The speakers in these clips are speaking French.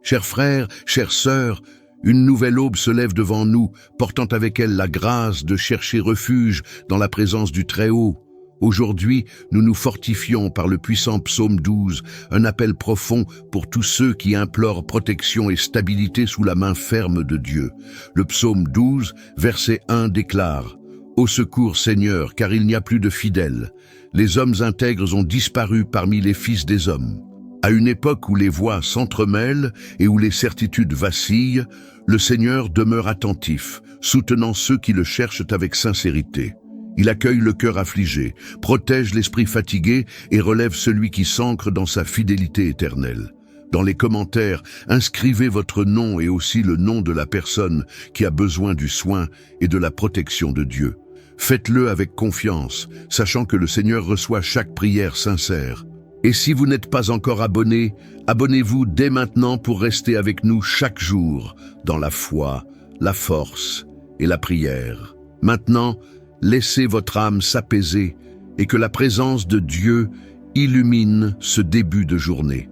Chers frères, chères sœurs, une nouvelle aube se lève devant nous, portant avec elle la grâce de chercher refuge dans la présence du Très-Haut. Aujourd'hui, nous nous fortifions par le puissant psaume 12, un appel profond pour tous ceux qui implorent protection et stabilité sous la main ferme de Dieu. Le psaume 12, verset 1 déclare « Au secours Seigneur, car il n'y a plus de fidèles. Les hommes intègres ont disparu parmi les fils des hommes. » À une époque où les voix s'entremêlent et où les certitudes vacillent, le Seigneur demeure attentif, soutenant ceux qui le cherchent avec sincérité. Il accueille le cœur affligé, protège l'esprit fatigué et relève celui qui s'ancre dans sa fidélité éternelle. Dans les commentaires, inscrivez votre nom et aussi le nom de la personne qui a besoin du soin et de la protection de Dieu. Faites-le avec confiance, sachant que le Seigneur reçoit chaque prière sincère. Et si vous n'êtes pas encore abonné, abonnez-vous dès maintenant pour rester avec nous chaque jour dans la foi, la force et la prière. Maintenant, laissez votre âme s'apaiser et que la présence de Dieu illumine ce début de journée.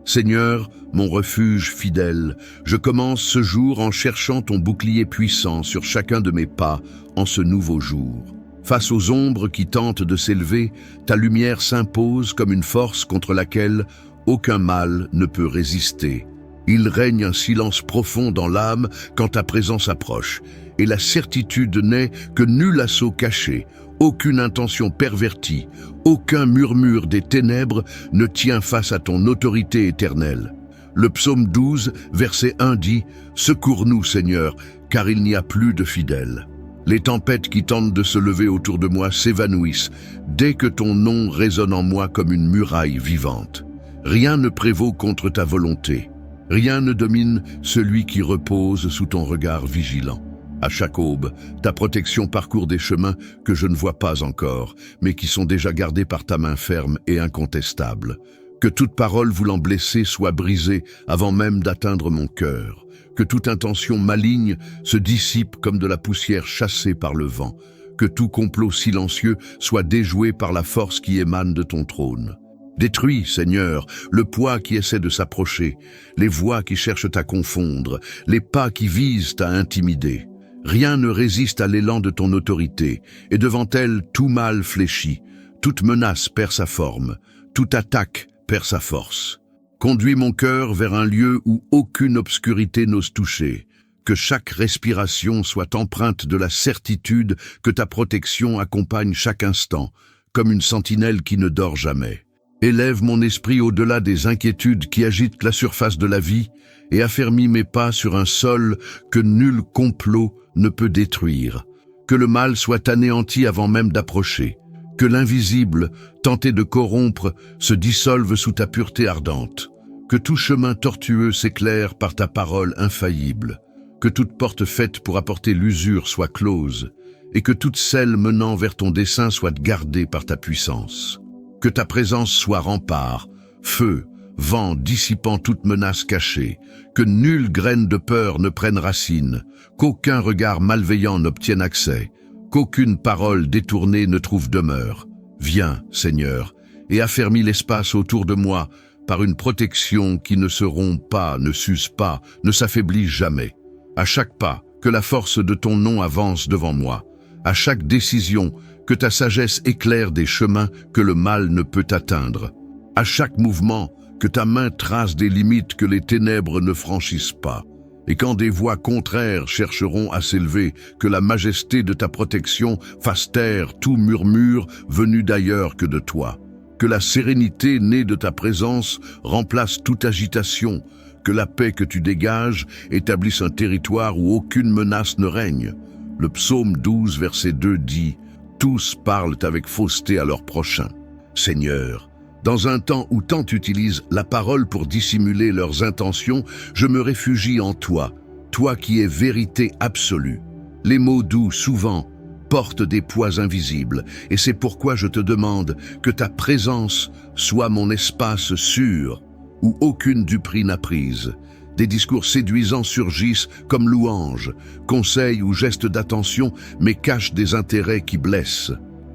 Seigneur, mon refuge fidèle, je commence ce jour en cherchant ton bouclier puissant sur chacun de mes pas en ce nouveau jour. Face aux ombres qui tentent de s'élever, ta lumière s'impose comme une force contre laquelle aucun mal ne peut résister. Il règne un silence profond dans l'âme quand ta présence approche, et la certitude n'est que nul assaut caché, aucune intention pervertie, aucun murmure des ténèbres ne tient face à ton autorité éternelle. Le psaume 12, verset 1 dit « Secours-nous, Seigneur, car il n'y a plus de fidèles. » Les tempêtes qui tentent de se lever autour de moi s'évanouissent dès que ton nom résonne en moi comme une muraille vivante. Rien ne prévaut contre ta volonté. Rien ne domine celui qui repose sous ton regard vigilant. À chaque aube, ta protection parcourt des chemins que je ne vois pas encore, mais qui sont déjà gardés par ta main ferme et incontestable. Que toute parole voulant blesser soit brisée avant même d'atteindre mon cœur. Que toute intention maligne se dissipe comme de la poussière chassée par le vent. Que tout complot silencieux soit déjoué par la force qui émane de ton trône. Détruis, Seigneur, le poids qui essaie de s'approcher, les voix qui cherchent à confondre, les pas qui visent à intimider. Rien ne résiste à l'élan de ton autorité, et devant elle tout mal fléchit, toute menace perd sa forme, toute attaque perd sa force. Conduis mon cœur vers un lieu où aucune obscurité n'ose toucher, que chaque respiration soit empreinte de la certitude que ta protection accompagne chaque instant, comme une sentinelle qui ne dort jamais. Élève mon esprit au-delà des inquiétudes qui agitent la surface de la vie et affermis mes pas sur un sol que nul complot ne peut détruire. Que le mal soit anéanti avant même d'approcher. Que l'invisible, tenté de corrompre, se dissolve sous ta pureté ardente. Que tout chemin tortueux s'éclaire par ta parole infaillible. Que toute porte faite pour apporter l'usure soit close, et que toute selle menant vers ton dessein soit gardée par ta puissance. Que ta présence soit rempart, feu, vent dissipant toute menace cachée, que nulle graine de peur ne prenne racine, qu'aucun regard malveillant n'obtienne accès, qu'aucune parole détournée ne trouve demeure. Viens, Seigneur, et affermis l'espace autour de moi par une protection qui ne se rompt pas, ne s'use pas, ne s'affaiblit jamais. À chaque pas, que la force de ton nom avance devant moi. À chaque décision, que ta sagesse éclaire des chemins que le mal ne peut atteindre. À chaque mouvement, que ta main trace des limites que les ténèbres ne franchissent pas. Et quand des voix contraires chercheront à s'élever, que la majesté de ta protection fasse taire tout murmure venu d'ailleurs que de toi. Que la sérénité née de ta présence remplace toute agitation, que la paix que tu dégages établisse un territoire où aucune menace ne règne. Le psaume 12, verset 2 dit « Tous parlent avec fausseté à leur prochain. » Seigneur, dans un temps où tant utilisent la parole pour dissimuler leurs intentions, je me réfugie en toi, toi qui es vérité absolue. Les mots doux, souvent, portent des poids invisibles, et c'est pourquoi je te demande que ta présence soit mon espace sûr, où aucune duperie n'a prise. Des discours séduisants surgissent comme louanges, conseils ou gestes d'attention, mais cachent des intérêts qui blessent.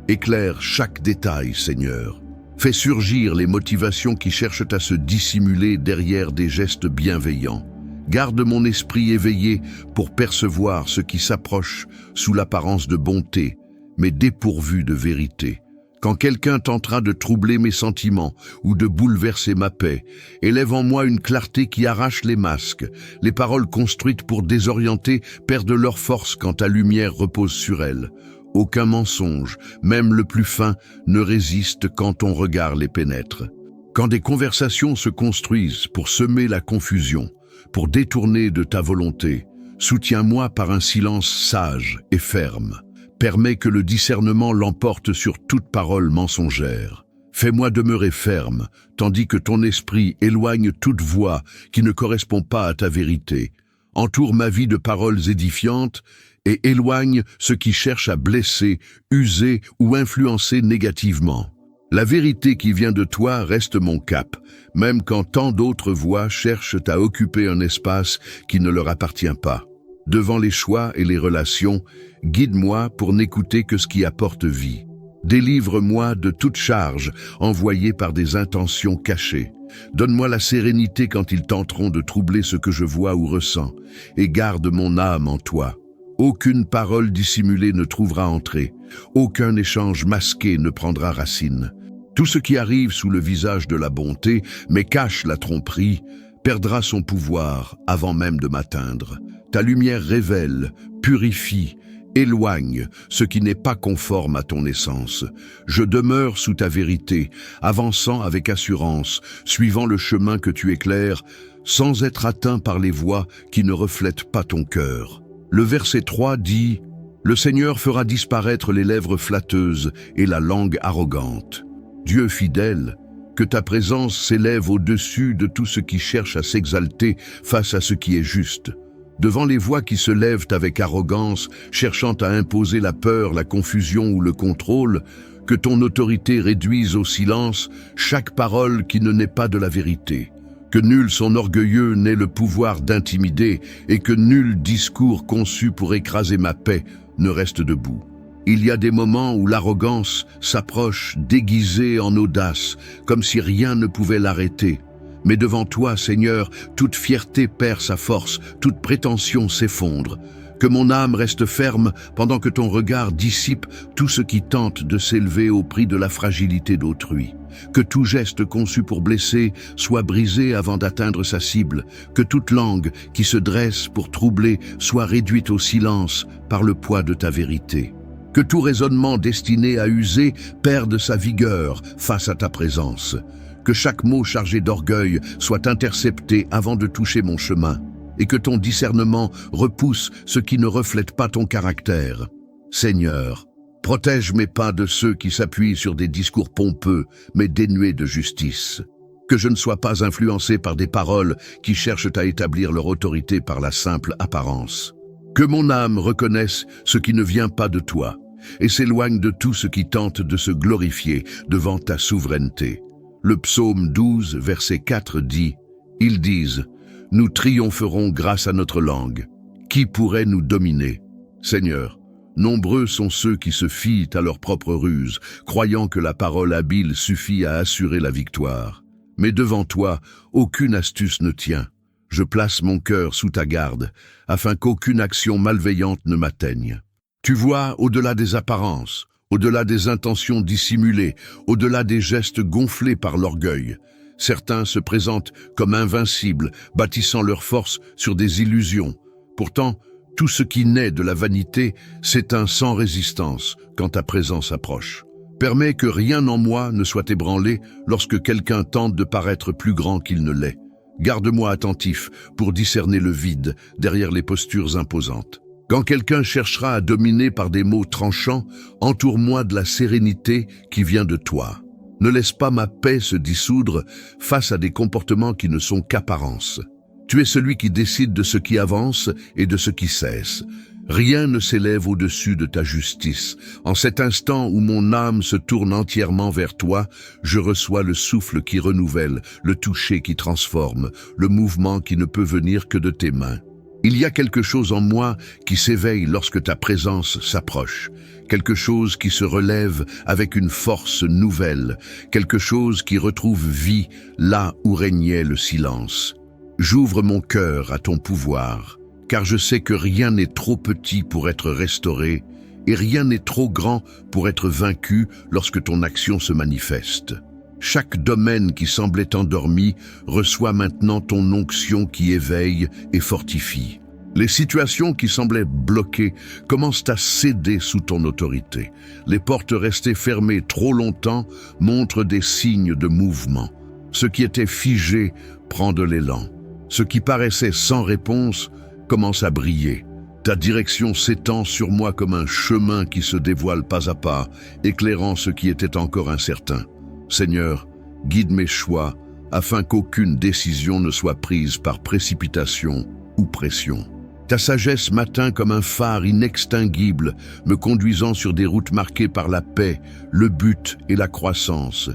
Éclaire chaque détail, Seigneur. Fais surgir les motivations qui cherchent à se dissimuler derrière des gestes bienveillants. Garde mon esprit éveillé pour percevoir ce qui s'approche sous l'apparence de bonté, mais dépourvu de vérité. Quand quelqu'un tentera de troubler mes sentiments ou de bouleverser ma paix, élève en moi une clarté qui arrache les masques. Les paroles construites pour désorienter perdent leur force quand ta lumière repose sur elles. Aucun mensonge, même le plus fin, ne résiste quand ton regard les pénètre. Quand des conversations se construisent pour semer la confusion, pour détourner de ta volonté, soutiens-moi par un silence sage et ferme. Permets que le discernement l'emporte sur toute parole mensongère. Fais-moi demeurer ferme, tandis que ton esprit éloigne toute voix qui ne correspond pas à ta vérité. Entoure ma vie de paroles édifiantes et éloigne ce qui cherche à blesser, user ou influencer négativement. La vérité qui vient de toi reste mon cap, même quand tant d'autres voix cherchent à occuper un espace qui ne leur appartient pas. Devant les choix et les relations, guide-moi pour n'écouter que ce qui apporte vie. Délivre-moi de toute charge envoyée par des intentions cachées. Donne-moi la sérénité quand ils tenteront de troubler ce que je vois ou ressens, et garde mon âme en toi. Aucune parole dissimulée ne trouvera entrée, aucun échange masqué ne prendra racine. Tout ce qui arrive sous le visage de la bonté, mais cache la tromperie, perdra son pouvoir avant même de m'atteindre. Ta lumière révèle, purifie, éloigne ce qui n'est pas conforme à ton essence. Je demeure sous ta vérité, avançant avec assurance, suivant le chemin que tu éclaires, sans être atteint par les voix qui ne reflètent pas ton cœur. Le verset 3 dit « Le Seigneur fera disparaître les lèvres flatteuses et la langue arrogante. » Dieu fidèle, que ta présence s'élève au-dessus de tout ce qui cherche à s'exalter face à ce qui est juste. Devant les voix qui se lèvent avec arrogance, cherchant à imposer la peur, la confusion ou le contrôle, que ton autorité réduise au silence chaque parole qui ne n'est pas de la vérité. Que nul son orgueilleux n'ait le pouvoir d'intimider et que nul discours conçu pour écraser ma paix ne reste debout. Il y a des moments où l'arrogance s'approche déguisée en audace, comme si rien ne pouvait l'arrêter. Mais devant toi, Seigneur, toute fierté perd sa force, toute prétention s'effondre. Que mon âme reste ferme pendant que ton regard dissipe tout ce qui tente de s'élever au prix de la fragilité d'autrui. Que tout geste conçu pour blesser soit brisé avant d'atteindre sa cible. Que toute langue qui se dresse pour troubler soit réduite au silence par le poids de ta vérité. Que tout raisonnement destiné à user perde sa vigueur face à ta présence. Que chaque mot chargé d'orgueil soit intercepté avant de toucher mon chemin, et que ton discernement repousse ce qui ne reflète pas ton caractère. Seigneur, protège mes pas de ceux qui s'appuient sur des discours pompeux, mais dénués de justice. Que je ne sois pas influencé par des paroles qui cherchent à établir leur autorité par la simple apparence. Que mon âme reconnaisse ce qui ne vient pas de toi, et s'éloigne de tout ce qui tente de se glorifier devant ta souveraineté. Le psaume 12, verset 4 dit « Ils disent, nous triompherons grâce à notre langue. Qui pourrait nous dominer? Seigneur, nombreux sont ceux qui se fient à leur propre ruse, croyant que la parole habile suffit à assurer la victoire. Mais devant toi, aucune astuce ne tient. Je place mon cœur sous ta garde, afin qu'aucune action malveillante ne m'atteigne. Tu vois au-delà des apparences, au-delà des intentions dissimulées, au-delà des gestes gonflés par l'orgueil. Certains se présentent comme invincibles, bâtissant leur force sur des illusions. Pourtant, tout ce qui naît de la vanité s'éteint sans résistance quand ta présence approche. Permets que rien en moi ne soit ébranlé lorsque quelqu'un tente de paraître plus grand qu'il ne l'est. Garde-moi attentif pour discerner le vide derrière les postures imposantes. Quand quelqu'un cherchera à dominer par des mots tranchants, entoure-moi de la sérénité qui vient de toi. Ne laisse pas ma paix se dissoudre face à des comportements qui ne sont qu'apparence. Tu es celui qui décide de ce qui avance et de ce qui cesse. Rien ne s'élève au-dessus de ta justice. En cet instant où mon âme se tourne entièrement vers toi, je reçois le souffle qui renouvelle, le toucher qui transforme, le mouvement qui ne peut venir que de tes mains. Il y a quelque chose en moi qui s'éveille lorsque ta présence s'approche, quelque chose qui se relève avec une force nouvelle, quelque chose qui retrouve vie là où régnait le silence. J'ouvre mon cœur à ton pouvoir, car je sais que rien n'est trop petit pour être restauré et rien n'est trop grand pour être vaincu lorsque ton action se manifeste. Chaque domaine qui semblait endormi reçoit maintenant ton onction qui éveille et fortifie. Les situations qui semblaient bloquées commencent à céder sous ton autorité. Les portes restées fermées trop longtemps montrent des signes de mouvement. Ce qui était figé prend de l'élan. Ce qui paraissait sans réponse commence à briller. Ta direction s'étend sur moi comme un chemin qui se dévoile pas à pas, éclairant ce qui était encore incertain. Seigneur, guide mes choix afin qu'aucune décision ne soit prise par précipitation ou pression. Ta sagesse m'atteint comme un phare inextinguible, me conduisant sur des routes marquées par la paix, le but et la croissance.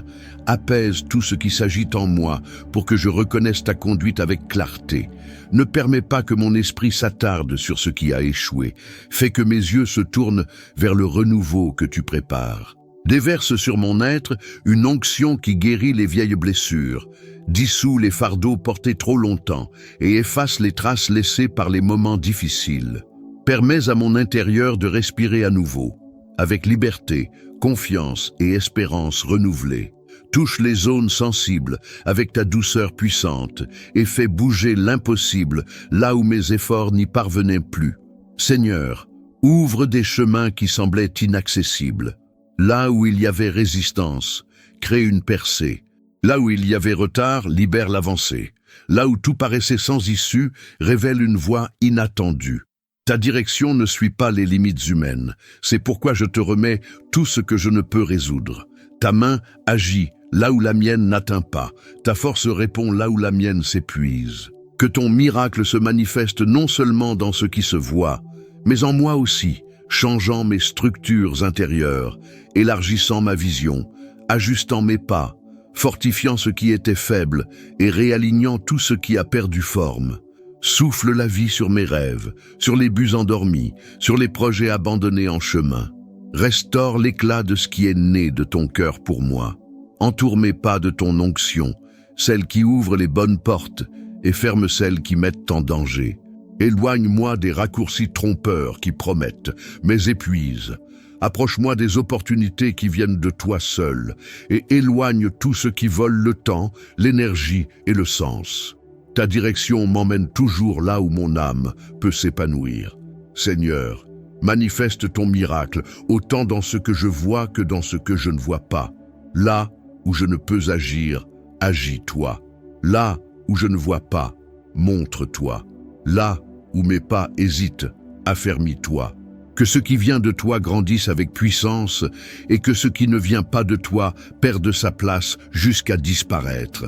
Apaise tout ce qui s'agite en moi pour que je reconnaisse ta conduite avec clarté. Ne permets pas que mon esprit s'attarde sur ce qui a échoué. Fais que mes yeux se tournent vers le renouveau que tu prépares. Déverse sur mon être une onction qui guérit les vieilles blessures, dissout les fardeaux portés trop longtemps et efface les traces laissées par les moments difficiles. Permets à mon intérieur de respirer à nouveau, avec liberté, confiance et espérance renouvelées. Touche les zones sensibles avec ta douceur puissante et fais bouger l'impossible là où mes efforts n'y parvenaient plus. Seigneur, ouvre des chemins qui semblaient inaccessibles. Là où il y avait résistance, crée une percée. Là où il y avait retard, libère l'avancée. Là où tout paraissait sans issue, révèle une voie inattendue. Ta direction ne suit pas les limites humaines. C'est pourquoi je te remets tout ce que je ne peux résoudre. Ta main agit là où la mienne n'atteint pas. Ta force répond là où la mienne s'épuise. Que ton miracle se manifeste non seulement dans ce qui se voit, mais en moi aussi, changeant mes structures intérieures, élargissant ma vision, ajustant mes pas, fortifiant ce qui était faible et réalignant tout ce qui a perdu forme. Souffle la vie sur mes rêves, sur les buts endormis, sur les projets abandonnés en chemin. Restaure l'éclat de ce qui est né de ton cœur pour moi. Entoure mes pas de ton onction, celle qui ouvre les bonnes portes et ferme celles qui mettent en danger. Éloigne-moi des raccourcis trompeurs qui promettent, mais épuisent. Approche-moi des opportunités qui viennent de toi seul et éloigne tout ce qui vole le temps, l'énergie et le sens. Ta direction m'emmène toujours là où mon âme peut s'épanouir. Seigneur, manifeste ton miracle autant dans ce que je vois que dans ce que je ne vois pas. Là où je ne peux agir, agis-toi. Là où je ne vois pas, montre-toi. Là où mes pas hésitent, affermis-toi. Que ce qui vient de toi grandisse avec puissance et que ce qui ne vient pas de toi perde sa place jusqu'à disparaître.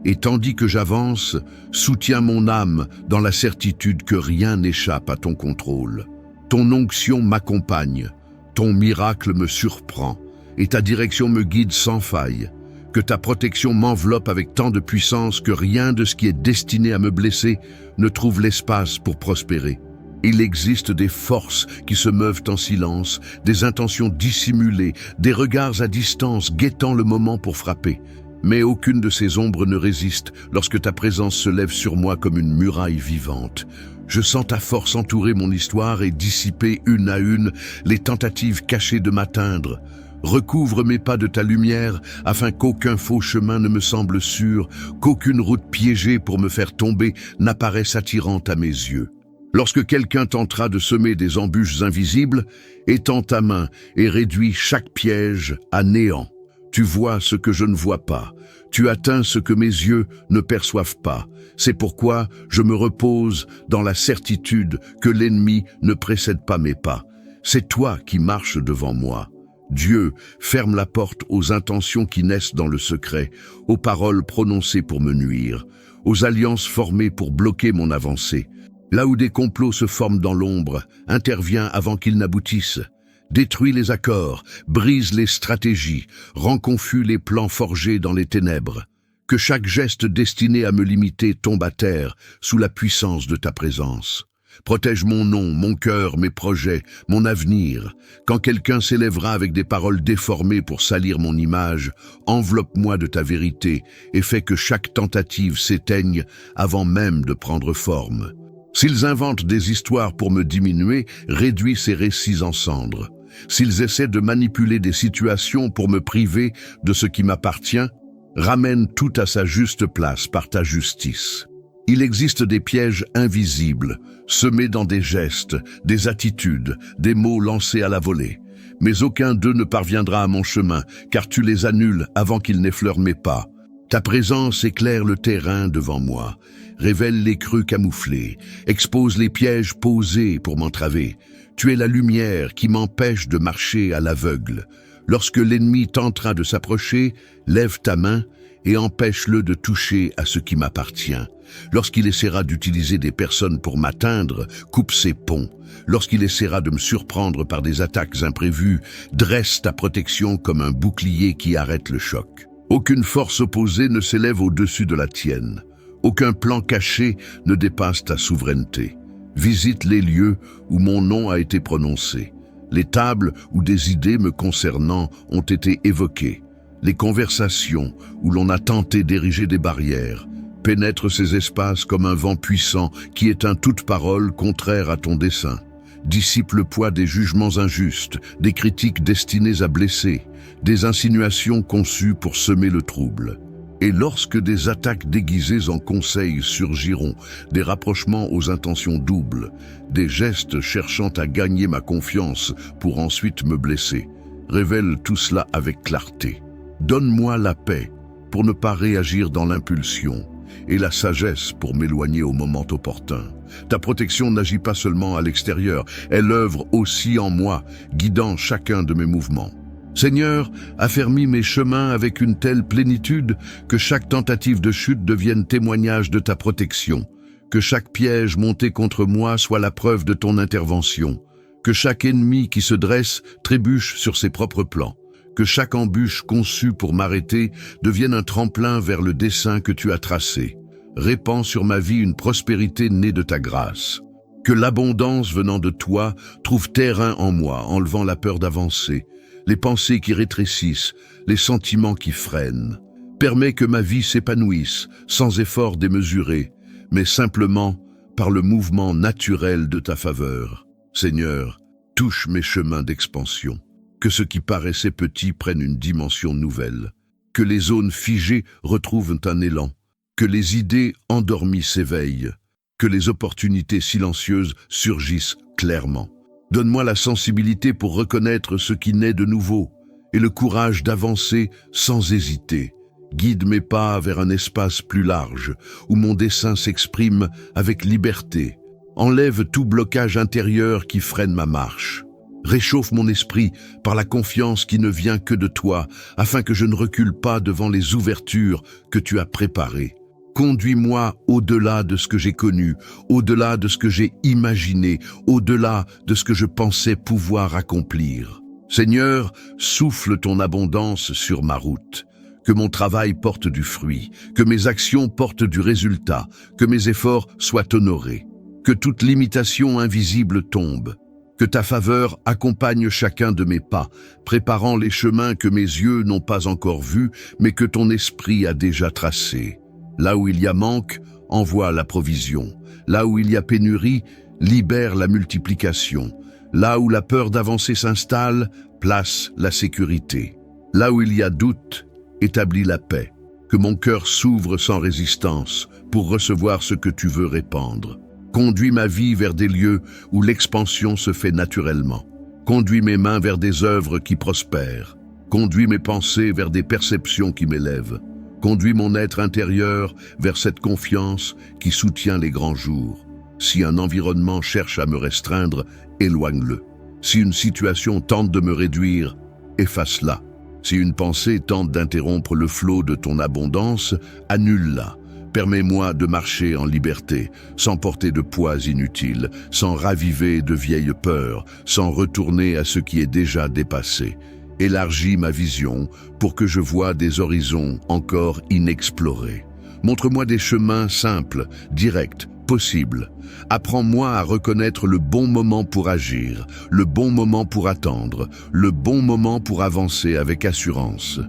Et tandis que j'avance, soutiens mon âme dans la certitude que rien n'échappe à ton contrôle. Ton onction m'accompagne, ton miracle me surprend et ta direction me guide sans faille. Que ta protection m'enveloppe avec tant de puissance que rien de ce qui est destiné à me blesser ne trouve l'espace pour prospérer. Il existe des forces qui se meuvent en silence, des intentions dissimulées, des regards à distance guettant le moment pour frapper. Mais aucune de ces ombres ne résiste lorsque ta présence se lève sur moi comme une muraille vivante. Je sens ta force entourer mon histoire et dissiper une à une les tentatives cachées de m'atteindre. Recouvre mes pas de ta lumière afin qu'aucun faux chemin ne me semble sûr, qu'aucune route piégée pour me faire tomber n'apparaisse attirante à mes yeux. Lorsque quelqu'un tentera de semer des embûches invisibles, étends ta main et réduis chaque piège à néant. Tu vois ce que je ne vois pas. Tu atteins ce que mes yeux ne perçoivent pas. C'est pourquoi je me repose dans la certitude que l'ennemi ne précède pas mes pas. C'est toi qui marches devant moi. Dieu ferme la porte aux intentions qui naissent dans le secret, aux paroles prononcées pour me nuire, aux alliances formées pour bloquer mon avancée. Là où des complots se forment dans l'ombre, intervient avant qu'ils n'aboutissent. Détruis les accords, brise les stratégies, rend confus les plans forgés dans les ténèbres. Que chaque geste destiné à me limiter tombe à terre sous la puissance de ta présence. Protège mon nom, mon cœur, mes projets, mon avenir. Quand quelqu'un s'élèvera avec des paroles déformées pour salir mon image, enveloppe-moi de ta vérité et fais que chaque tentative s'éteigne avant même de prendre forme. S'ils inventent des histoires pour me diminuer, réduis ces récits en cendres. S'ils essaient de manipuler des situations pour me priver de ce qui m'appartient, ramène tout à sa juste place par ta justice. Il existe des pièges invisibles, semés dans des gestes, des attitudes, des mots lancés à la volée. Mais aucun d'eux ne parviendra à mon chemin, car tu les annules avant qu'ils n'effleurent mes pas. Ta présence éclaire le terrain devant moi, révèle les creux camouflés, expose les pièges posés pour m'entraver. Tu es la lumière qui m'empêche de marcher à l'aveugle. Lorsque l'ennemi tentera de s'approcher, lève ta main et empêche-le de toucher à ce qui m'appartient. Lorsqu'il essaiera d'utiliser des personnes pour m'atteindre, coupe ses ponts. Lorsqu'il essaiera de me surprendre par des attaques imprévues, dresse ta protection comme un bouclier qui arrête le choc. Aucune force opposée ne s'élève au-dessus de la tienne. Aucun plan caché ne dépasse ta souveraineté. Visite les lieux où mon nom a été prononcé. Les tables où des idées me concernant ont été évoquées. Les conversations où l'on a tenté d'ériger des barrières. Pénètre ces espaces comme un vent puissant qui éteint toute parole contraire à ton dessein. Dissipe le poids des jugements injustes, des critiques destinées à blesser, des insinuations conçues pour semer le trouble. Et lorsque des attaques déguisées en conseils surgiront, des rapprochements aux intentions doubles, des gestes cherchant à gagner ma confiance pour ensuite me blesser, révèle tout cela avec clarté. Donne-moi la paix pour ne pas réagir dans l'impulsion et la sagesse pour m'éloigner au moment opportun. Ta protection n'agit pas seulement à l'extérieur, elle œuvre aussi en moi, guidant chacun de mes mouvements. Seigneur, affermis mes chemins avec une telle plénitude que chaque tentative de chute devienne témoignage de ta protection, que chaque piège monté contre moi soit la preuve de ton intervention, que chaque ennemi qui se dresse trébuche sur ses propres plans, que chaque embûche conçue pour m'arrêter devienne un tremplin vers le dessein que tu as tracé. Répands sur ma vie une prospérité née de ta grâce. Que l'abondance venant de toi trouve terrain en moi, enlevant la peur d'avancer, les pensées qui rétrécissent, les sentiments qui freinent. Permets que ma vie s'épanouisse, sans effort démesuré, mais simplement par le mouvement naturel de ta faveur. Seigneur, touche mes chemins d'expansion. Que ce qui paraissait petit prenne une dimension nouvelle. Que les zones figées retrouvent un élan. Que les idées endormies s'éveillent. Que les opportunités silencieuses surgissent clairement. Donne-moi la sensibilité pour reconnaître ce qui naît de nouveau et le courage d'avancer sans hésiter. Guide mes pas vers un espace plus large où mon dessein s'exprime avec liberté. Enlève tout blocage intérieur qui freine ma marche. Réchauffe mon esprit par la confiance qui ne vient que de toi, afin que je ne recule pas devant les ouvertures que tu as préparées. Conduis-moi au-delà de ce que j'ai connu, au-delà de ce que j'ai imaginé, au-delà de ce que je pensais pouvoir accomplir. Seigneur, souffle ton abondance sur ma route. Que mon travail porte du fruit, que mes actions portent du résultat, que mes efforts soient honorés. Que toute limitation invisible tombe. Que ta faveur accompagne chacun de mes pas, préparant les chemins que mes yeux n'ont pas encore vus, mais que ton esprit a déjà tracés. Là où il y a manque, envoie la provision. Là où il y a pénurie, libère la multiplication. Là où la peur d'avancer s'installe, place la sécurité. Là où il y a doute, établis la paix. Que mon cœur s'ouvre sans résistance pour recevoir ce que tu veux répandre. Conduis ma vie vers des lieux où l'expansion se fait naturellement. Conduis mes mains vers des œuvres qui prospèrent. Conduis mes pensées vers des perceptions qui m'élèvent. Conduis mon être intérieur vers cette confiance qui soutient les grands jours. Si un environnement cherche à me restreindre, éloigne-le. Si une situation tente de me réduire, efface-la. Si une pensée tente d'interrompre le flot de ton abondance, annule-la. Permets-moi de marcher en liberté, sans porter de poids inutiles, sans raviver de vieilles peurs, sans retourner à ce qui est déjà dépassé. Élargis ma vision pour que je voie des horizons encore inexplorés. Montre-moi des chemins simples, directs, possible. Apprends-moi à reconnaître le bon moment pour agir, le bon moment pour attendre, le bon moment pour avancer avec assurance.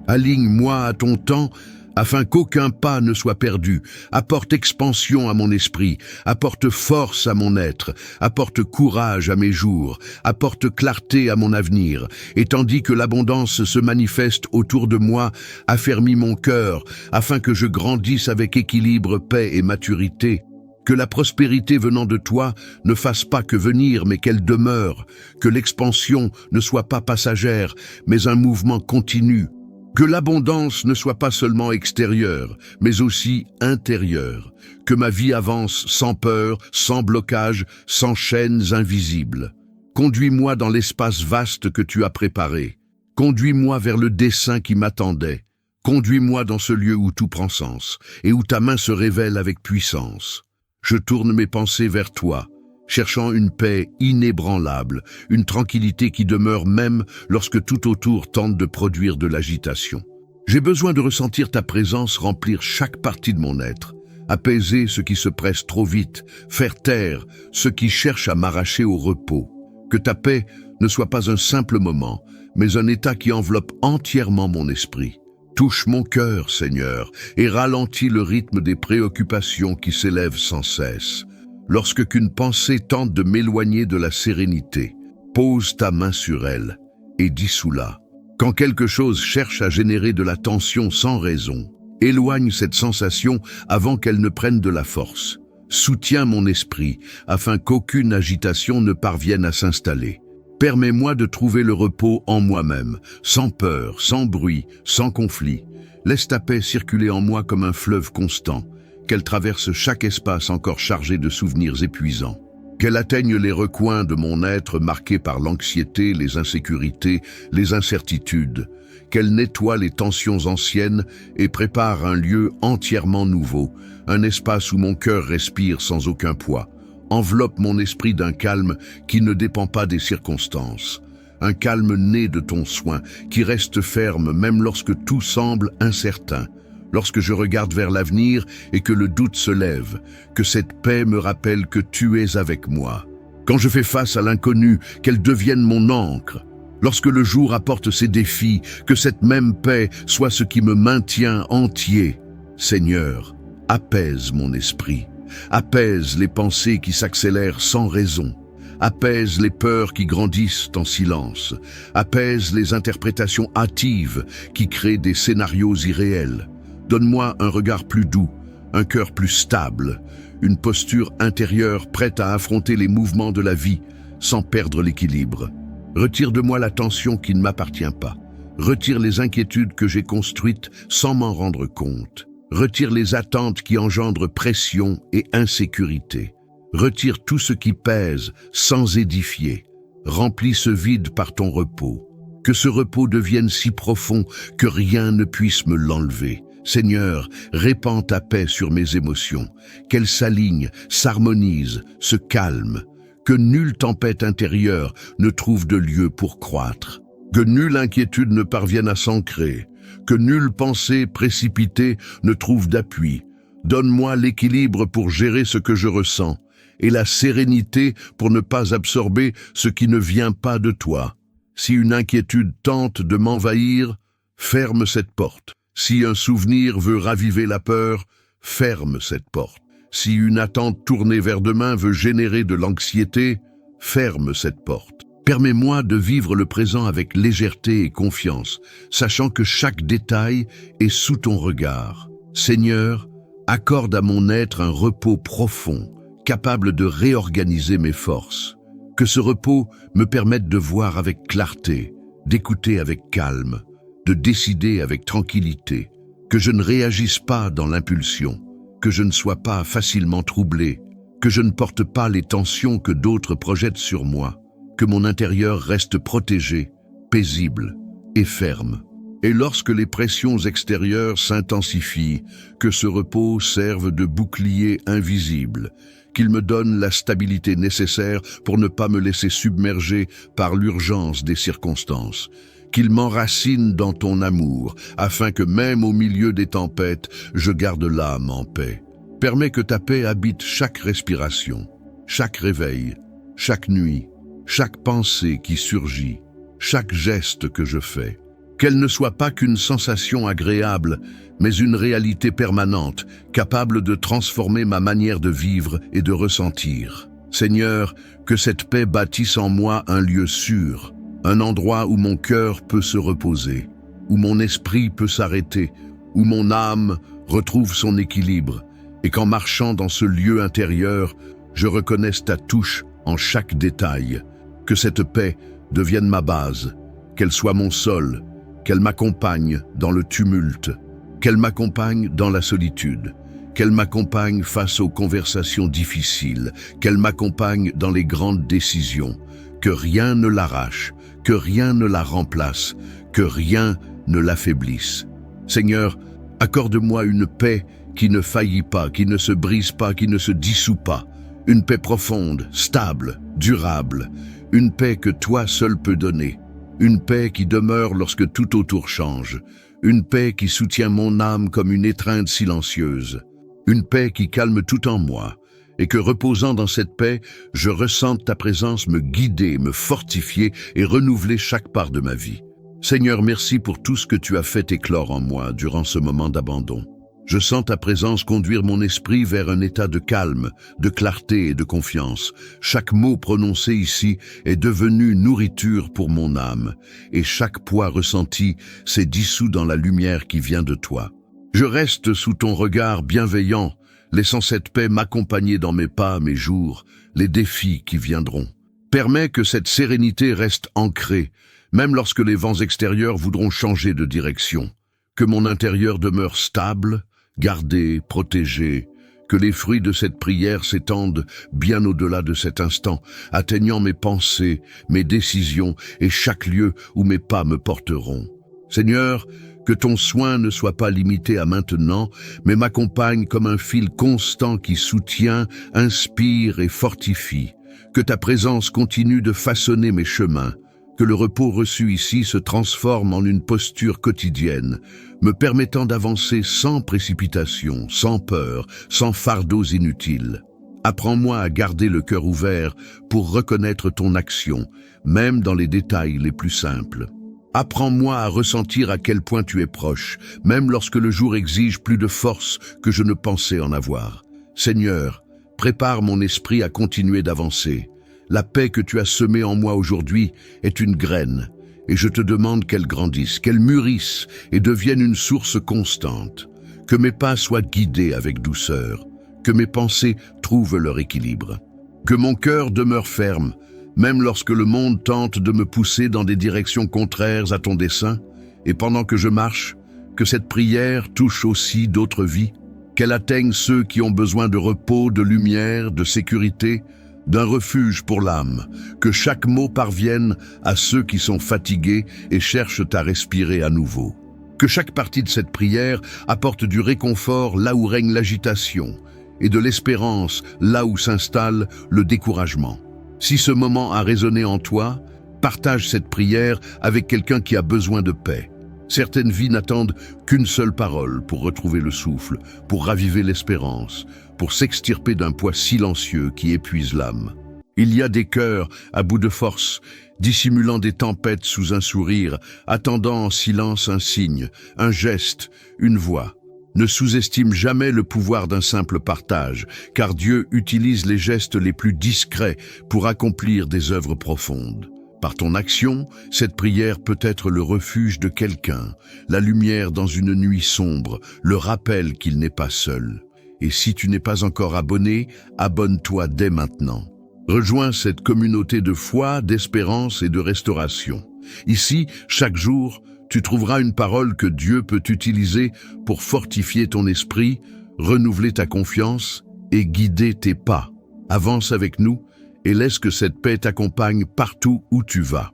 Aligne-moi à ton temps, afin qu'aucun pas ne soit perdu. Apporte expansion à mon esprit, apporte force à mon être, apporte courage à mes jours, apporte clarté à mon avenir. Et tandis que l'abondance se manifeste autour de moi, affermis mon cœur, afin que je grandisse avec équilibre, paix et maturité. Que la prospérité venant de toi ne fasse pas que venir, mais qu'elle demeure. Que l'expansion ne soit pas passagère, mais un mouvement continu. Que l'abondance ne soit pas seulement extérieure, mais aussi intérieure. Que ma vie avance sans peur, sans blocage, sans chaînes invisibles. Conduis-moi dans l'espace vaste que tu as préparé. Conduis-moi vers le dessein qui m'attendait. Conduis-moi dans ce lieu où tout prend sens, et où ta main se révèle avec puissance. Je tourne mes pensées vers toi, cherchant une paix inébranlable, une tranquillité qui demeure même lorsque tout autour tente de produire de l'agitation. J'ai besoin de ressentir ta présence remplir chaque partie de mon être, apaiser ce qui se presse trop vite, faire taire ce qui cherche à m'arracher au repos. Que ta paix ne soit pas un simple moment, mais un état qui enveloppe entièrement mon esprit. Touche mon cœur, Seigneur, et ralentis le rythme des préoccupations qui s'élèvent sans cesse. Lorsque qu'une pensée tente de m'éloigner de la sérénité, pose ta main sur elle et dissous-la. Quand quelque chose cherche à générer de la tension sans raison, éloigne cette sensation avant qu'elle ne prenne de la force. Soutiens mon esprit afin qu'aucune agitation ne parvienne à s'installer. Permets-moi de trouver le repos en moi-même, sans peur, sans bruit, sans conflit. Laisse ta paix circuler en moi comme un fleuve constant, qu'elle traverse chaque espace encore chargé de souvenirs épuisants. Qu'elle atteigne les recoins de mon être marqués par l'anxiété, les insécurités, les incertitudes. Qu'elle nettoie les tensions anciennes et prépare un lieu entièrement nouveau, un espace où mon cœur respire sans aucun poids. Enveloppe mon esprit d'un calme qui ne dépend pas des circonstances. Un calme né de ton soin, qui reste ferme même lorsque tout semble incertain. Lorsque je regarde vers l'avenir et que le doute se lève, que cette paix me rappelle que tu es avec moi. Quand je fais face à l'inconnu, qu'elle devienne mon ancre. Lorsque le jour apporte ses défis, que cette même paix soit ce qui me maintient entier. Seigneur, apaise mon esprit. Apaise les pensées qui s'accélèrent sans raison. Apaise les peurs qui grandissent en silence. Apaise les interprétations hâtives qui créent des scénarios irréels. Donne-moi un regard plus doux, un cœur plus stable, une posture intérieure prête à affronter les mouvements de la vie sans perdre l'équilibre. Retire de moi la tension qui ne m'appartient pas. Retire les inquiétudes que j'ai construites sans m'en rendre compte. Retire les attentes qui engendrent pression et insécurité. Retire tout ce qui pèse sans édifier. Remplis ce vide par ton repos. Que ce repos devienne si profond que rien ne puisse me l'enlever. Seigneur, répands ta paix sur mes émotions, qu'elles s'alignent, s'harmonisent, se calment, que nulle tempête intérieure ne trouve de lieu pour croître, que nulle inquiétude ne parvienne à s'ancrer, que nulle pensée précipitée ne trouve d'appui. Donne-moi l'équilibre pour gérer ce que je ressens, et la sérénité pour ne pas absorber ce qui ne vient pas de toi. Si une inquiétude tente de m'envahir, ferme cette porte. Si un souvenir veut raviver la peur, ferme cette porte. Si une attente tournée vers demain veut générer de l'anxiété, ferme cette porte. Permets-moi de vivre le présent avec légèreté et confiance, sachant que chaque détail est sous ton regard. Seigneur, accorde à mon être un repos profond, capable de réorganiser mes forces. Que ce repos me permette de voir avec clarté, d'écouter avec calme, de décider avec tranquillité, que je ne réagisse pas dans l'impulsion, que je ne sois pas facilement troublé, que je ne porte pas les tensions que d'autres projettent sur moi, que mon intérieur reste protégé, paisible et ferme. Et lorsque les pressions extérieures s'intensifient, que ce repos serve de bouclier invisible, qu'il me donne la stabilité nécessaire pour ne pas me laisser submerger par l'urgence des circonstances, qu'il m'enracine dans ton amour, afin que même au milieu des tempêtes, je garde l'âme en paix. Permets que ta paix habite chaque respiration, chaque réveil, chaque nuit, chaque pensée qui surgit, chaque geste que je fais. Qu'elle ne soit pas qu'une sensation agréable, mais une réalité permanente, capable de transformer ma manière de vivre et de ressentir. Seigneur, que cette paix bâtisse en moi un lieu sûr, un endroit où mon cœur peut se reposer, où mon esprit peut s'arrêter, où mon âme retrouve son équilibre, et qu'en marchant dans ce lieu intérieur, je reconnaisse ta touche en chaque détail. Que cette paix devienne ma base, qu'elle soit mon sol, qu'elle m'accompagne dans le tumulte, qu'elle m'accompagne dans la solitude, qu'elle m'accompagne face aux conversations difficiles, qu'elle m'accompagne dans les grandes décisions, que rien ne l'arrache, que rien ne la remplace, que rien ne l'affaiblisse. Seigneur, accorde-moi une paix qui ne faillit pas, qui ne se brise pas, qui ne se dissout pas, une paix profonde, stable, durable, une paix que toi seul peux donner, une paix qui demeure lorsque tout autour change, une paix qui soutient mon âme comme une étreinte silencieuse, une paix qui calme tout en moi, et que reposant dans cette paix, je ressente ta présence me guider, me fortifier et renouveler chaque part de ma vie. Seigneur, merci pour tout ce que tu as fait éclore en moi durant ce moment d'abandon. Je sens ta présence conduire mon esprit vers un état de calme, de clarté et de confiance. Chaque mot prononcé ici est devenu nourriture pour mon âme, et chaque poids ressenti s'est dissous dans la lumière qui vient de toi. Je reste sous ton regard bienveillant, laissant cette paix m'accompagner dans mes pas, mes jours, les défis qui viendront. Permets que cette sérénité reste ancrée, même lorsque les vents extérieurs voudront changer de direction. Que mon intérieur demeure stable, gardé, protégé, que les fruits de cette prière s'étendent bien au-delà de cet instant, atteignant mes pensées, mes décisions et chaque lieu où mes pas me porteront. Seigneur, que ton soin ne soit pas limité à maintenant, mais m'accompagne comme un fil constant qui soutient, inspire et fortifie. Que ta présence continue de façonner mes chemins, que le repos reçu ici se transforme en une posture quotidienne, me permettant d'avancer sans précipitation, sans peur, sans fardeaux inutiles. Apprends-moi à garder le cœur ouvert pour reconnaître ton action, même dans les détails les plus simples. Apprends-moi à ressentir à quel point tu es proche, même lorsque le jour exige plus de force que je ne pensais en avoir. Seigneur, prépare mon esprit à continuer d'avancer. La paix que tu as semée en moi aujourd'hui est une graine, et je te demande qu'elle grandisse, qu'elle mûrisse et devienne une source constante. Que mes pas soient guidés avec douceur, que mes pensées trouvent leur équilibre. Que mon cœur demeure ferme, même lorsque le monde tente de me pousser dans des directions contraires à ton dessein, et pendant que je marche, que cette prière touche aussi d'autres vies, qu'elle atteigne ceux qui ont besoin de repos, de lumière, de sécurité, d'un refuge pour l'âme, que chaque mot parvienne à ceux qui sont fatigués et cherchent à respirer à nouveau. Que chaque partie de cette prière apporte du réconfort là où règne l'agitation et de l'espérance là où s'installe le découragement. Si ce moment a résonné en toi, partage cette prière avec quelqu'un qui a besoin de paix. Certaines vies n'attendent qu'une seule parole pour retrouver le souffle, pour raviver l'espérance, pour s'extirper d'un poids silencieux qui épuise l'âme. Il y a des cœurs à bout de force, dissimulant des tempêtes sous un sourire, attendant en silence un signe, un geste, une voix. Ne sous-estime jamais le pouvoir d'un simple partage, car Dieu utilise les gestes les plus discrets pour accomplir des œuvres profondes. Par ton action, cette prière peut être le refuge de quelqu'un, la lumière dans une nuit sombre, le rappel qu'il n'est pas seul. Et si tu n'es pas encore abonné, abonne-toi dès maintenant. Rejoins cette communauté de foi, d'espérance et de restauration. Ici, chaque jour, tu trouveras une parole que Dieu peut utiliser pour fortifier ton esprit, renouveler ta confiance et guider tes pas. Avance avec nous et laisse que cette paix t'accompagne partout où tu vas.